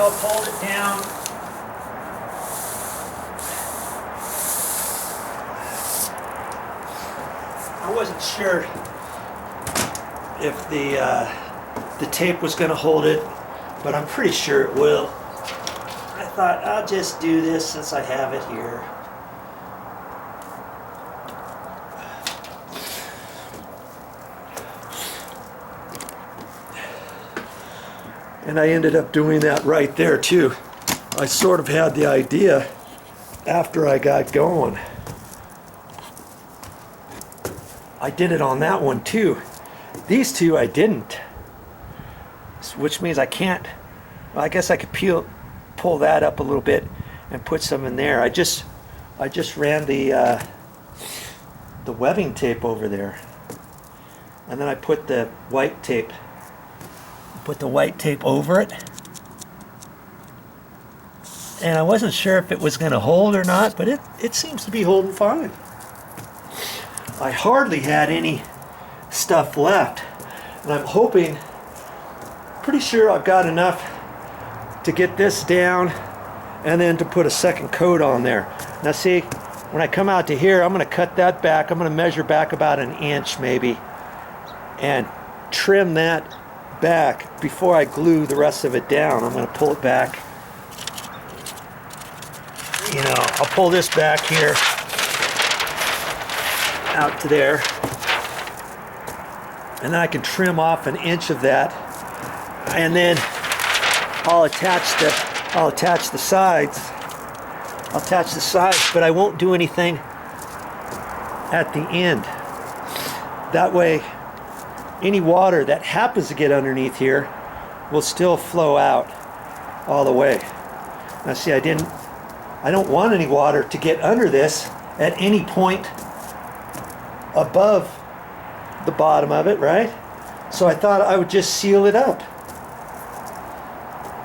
help hold it down. I wasn't sure if the tape was going to hold it, but I'm pretty sure it will. I thought I'll just do this since I have it here. And I ended up doing that right there too. I sort of had the idea after I got going. I did it on that one too. These two I didn't, which means I can't. Well, I guess I could pull that up a little bit and put some in there. I just ran the webbing tape over there, and then I put the white tape. Put the white tape over it, and I wasn't sure if it was going to hold or not, but it seems to be holding fine. I hardly had any stuff left, and I'm hoping, pretty sure I've got enough to get this down and then to put a second coat on there. Now see, when I come out to here, I'm going to cut that back. I'm going to measure back about 1 inch maybe and trim that back before I glue the rest of it down. I'm going to pull it back. You know, I'll pull this back here out to there, and then I can trim off 1 inch of that, and then I'll attach the sides. I'll attach the sides, but I won't do anything at the end. That way, any water that happens to get underneath here will still flow out all the way. Now see, I don't want any water to get under this at any point above the bottom of it, right? So I thought I would just seal it up.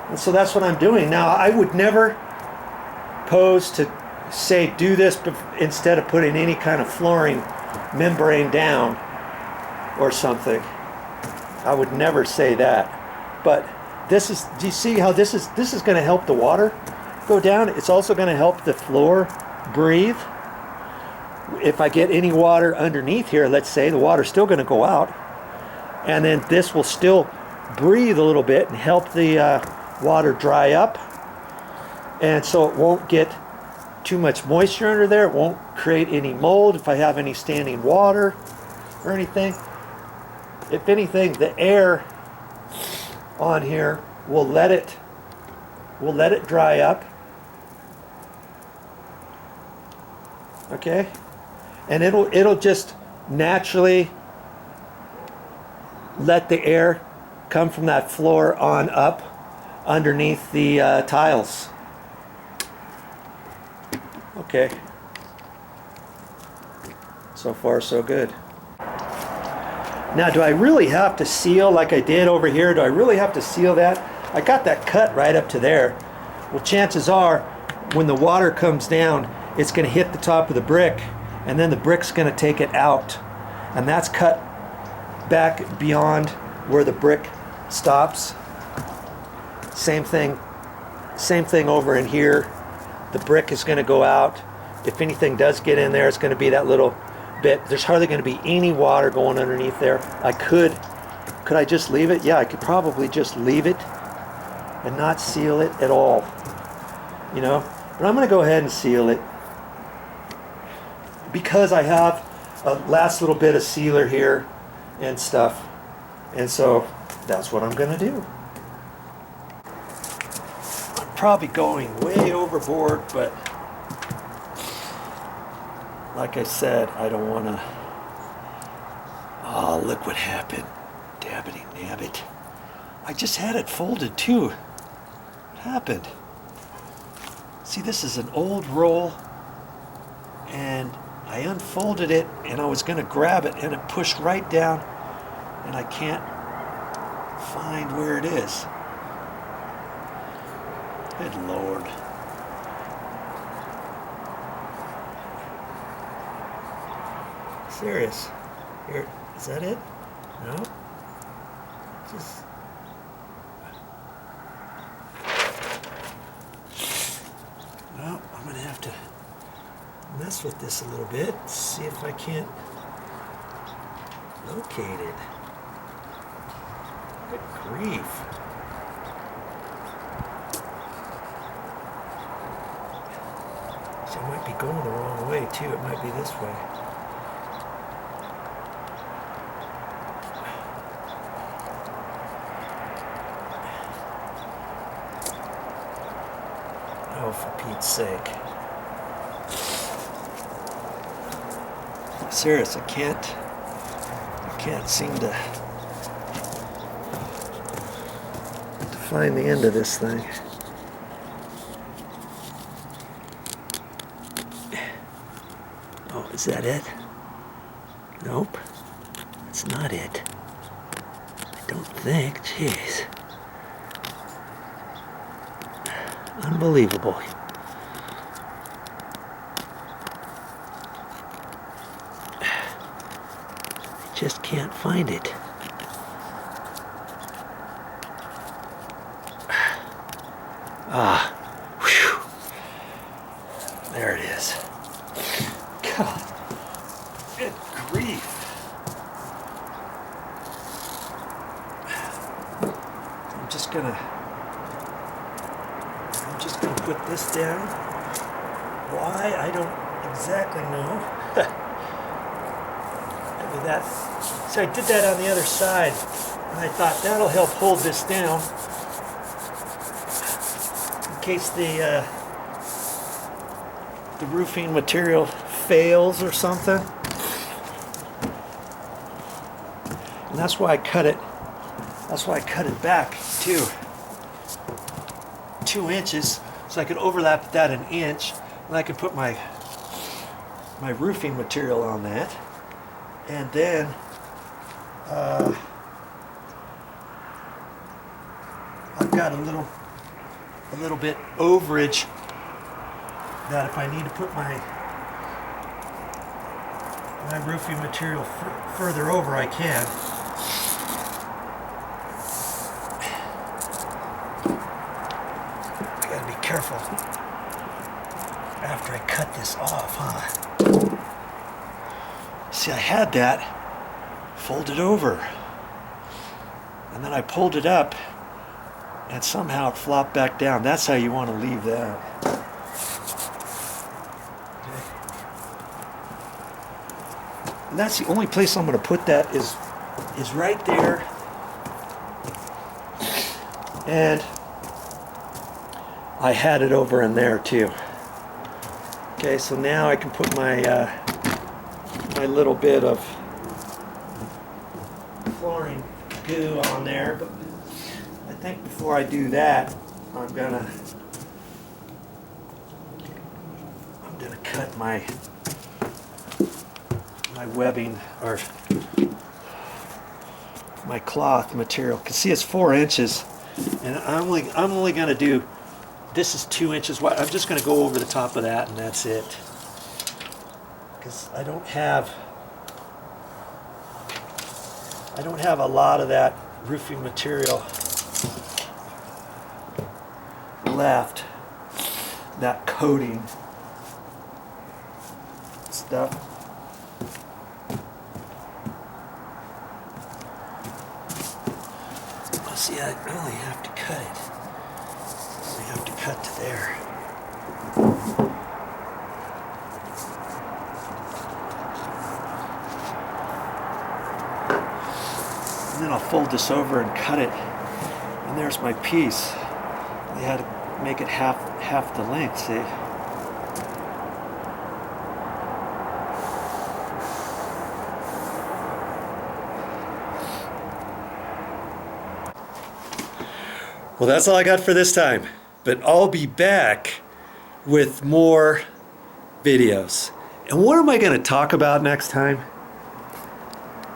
And so that's what I'm doing. Now I would never pose to say do this instead of putting any kind of flooring membrane down or something. I would never say that. But this is, do you see how this is going to help the water go down? It's also going to help the floor breathe. If I get any water underneath here, let's say, the water's still going to go out, and then this will still breathe a little bit and help the water dry up, and so it won't get too much moisture under there. It won't create any mold if I have any standing water or anything. If anything, the air on here will let it dry up. Okay, and it'll just naturally let the air come from that floor on up underneath the tiles. Okay, so far so good. Now, do I really have to seal like I did over here? Do I really have to seal that? I got that cut right up to there. Well, chances are when the water comes down, it's going to hit the top of the brick, and then the brick's going to take it out, and that's cut back beyond where the brick stops. Same thing over in here. The brick is going to go out. If anything does get in there, it's going to be that little bit. There's hardly going to be any water going underneath there. Could I just leave it? Yeah, I could probably just leave it and not seal it at all, you know, but I'm going to go ahead and seal it because I have a last little bit of sealer here and stuff, and so that's what I'm going to do. I'm probably going way overboard, but like I said, I don't want to... Oh, look what happened. Dabbity nabbit. I just had it folded too. What happened? See, this is an old roll, and I unfolded it, and I was going to grab it, and it pushed right down, and I can't find where it is. Good Lord. Serious. Here, is that it? No? Just... mess with this a little bit, see if I can't locate it. Good grief. So I might be going the wrong way too. It might be this way. Oh, for Pete's sake. Serious, I can't seem to find the end of this thing. Oh, is that it? Nope. That's not it. I don't think. Jeez. Unbelievable. I just can't find it. Ah, whew. There it is. God, good grief. I'm just gonna put this down. Why? I don't exactly know. Maybe that. So I did that on the other side, and I thought that'll help hold this down in case the roofing material fails or something. And that's why I cut it. That's why I cut it back too. 2 inches, so I could overlap that an inch, and I could put my roofing material on that, and then I've got a little bit overage that if I need to put my roofing material further over, I can. Careful after I cut this off, huh? See, I had that folded over, and then I pulled it up, and somehow it flopped back down. That's how you want to leave that. Okay. And that's the only place I'm going to put that is right there. And I had it over in there too. Okay, so now I can put my my little bit of flooring goo on there, but I think before I do that, I'm gonna cut my webbing, or my cloth material. You can see it's 4 inches, and I'm only gonna do. This is 2 inches wide. I'm just going to go over the top of that, and that's it. Because I don't have a lot of that roofing material left. That coating stuff. See, I only have to cut it. Have to cut to there. And then I'll fold this over and cut it. And there's my piece. I had to make it half the length, see? Well, that's all I got for this time. But I'll be back with more videos. And what am I going to talk about next time?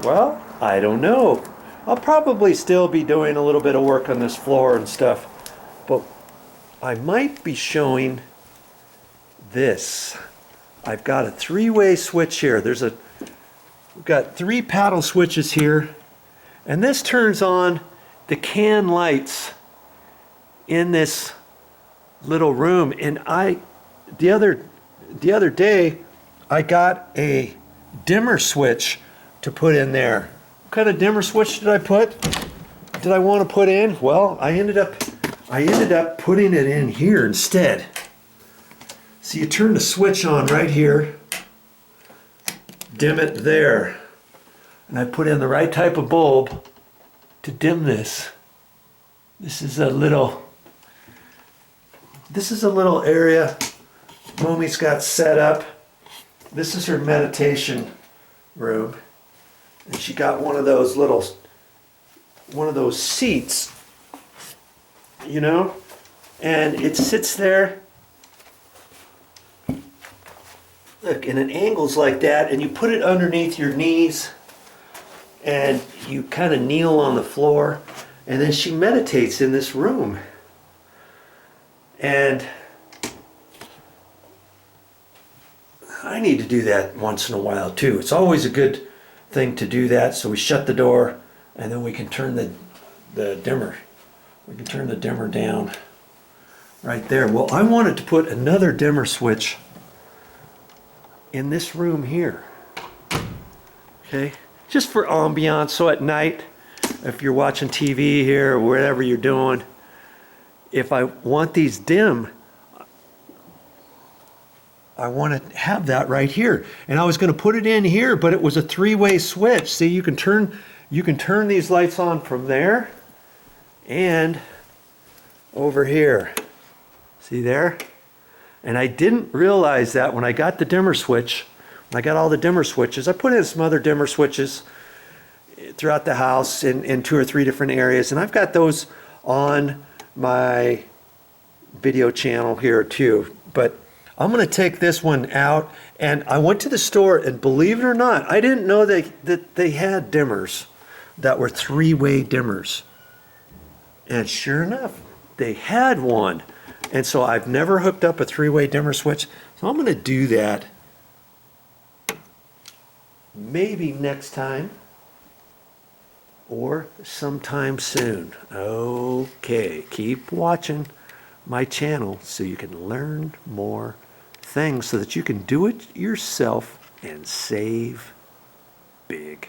Well, I don't know. I'll probably still be doing a little bit of work on this floor and stuff. But I might be showing this. I've got a 3-way switch here. We've got 3 paddle switches here. And this turns on the can lights in this little room. And the other day I got a dimmer switch to put in there. What kind of dimmer switch did I want to put in? Well, I ended up putting it in here instead. So you turn the switch on right here, dim it there, and I put in the right type of bulb to dim this. This is a little area Mommy's got set up. This is her meditation room, and she got one of those seats, you know, and it sits there. Look, and it angles like that, and you put it underneath your knees, and you kind of kneel on the floor, and then she meditates in this room. And I need to do that once in a while too. It's always a good thing to do that. So we shut the door, and then we can turn the dimmer. We can turn the dimmer down right there. Well, I wanted to put another dimmer switch in this room here. Okay, just for ambiance. So at night, if you're watching TV here or whatever you're doing, if I want these dim, I want to have that right here. And I was going to put it in here, but it was a three-way switch. See, you can turn these lights on from there and over here. See there? And I didn't realize that when I got the dimmer switch, when I got all the dimmer switches, I put in some other dimmer switches throughout the house in 2 or 3 different areas, and I've got those on my video channel here too. But I'm going to take this one out, and I went to the store, and believe it or not, I didn't know that they had dimmers that were three-way dimmers. And sure enough, they had one. And so I've never hooked up a three-way dimmer switch, so I'm going to do that maybe next time or sometime soon. Okay, keep watching my channel so you can learn more things so that you can do it yourself and save big.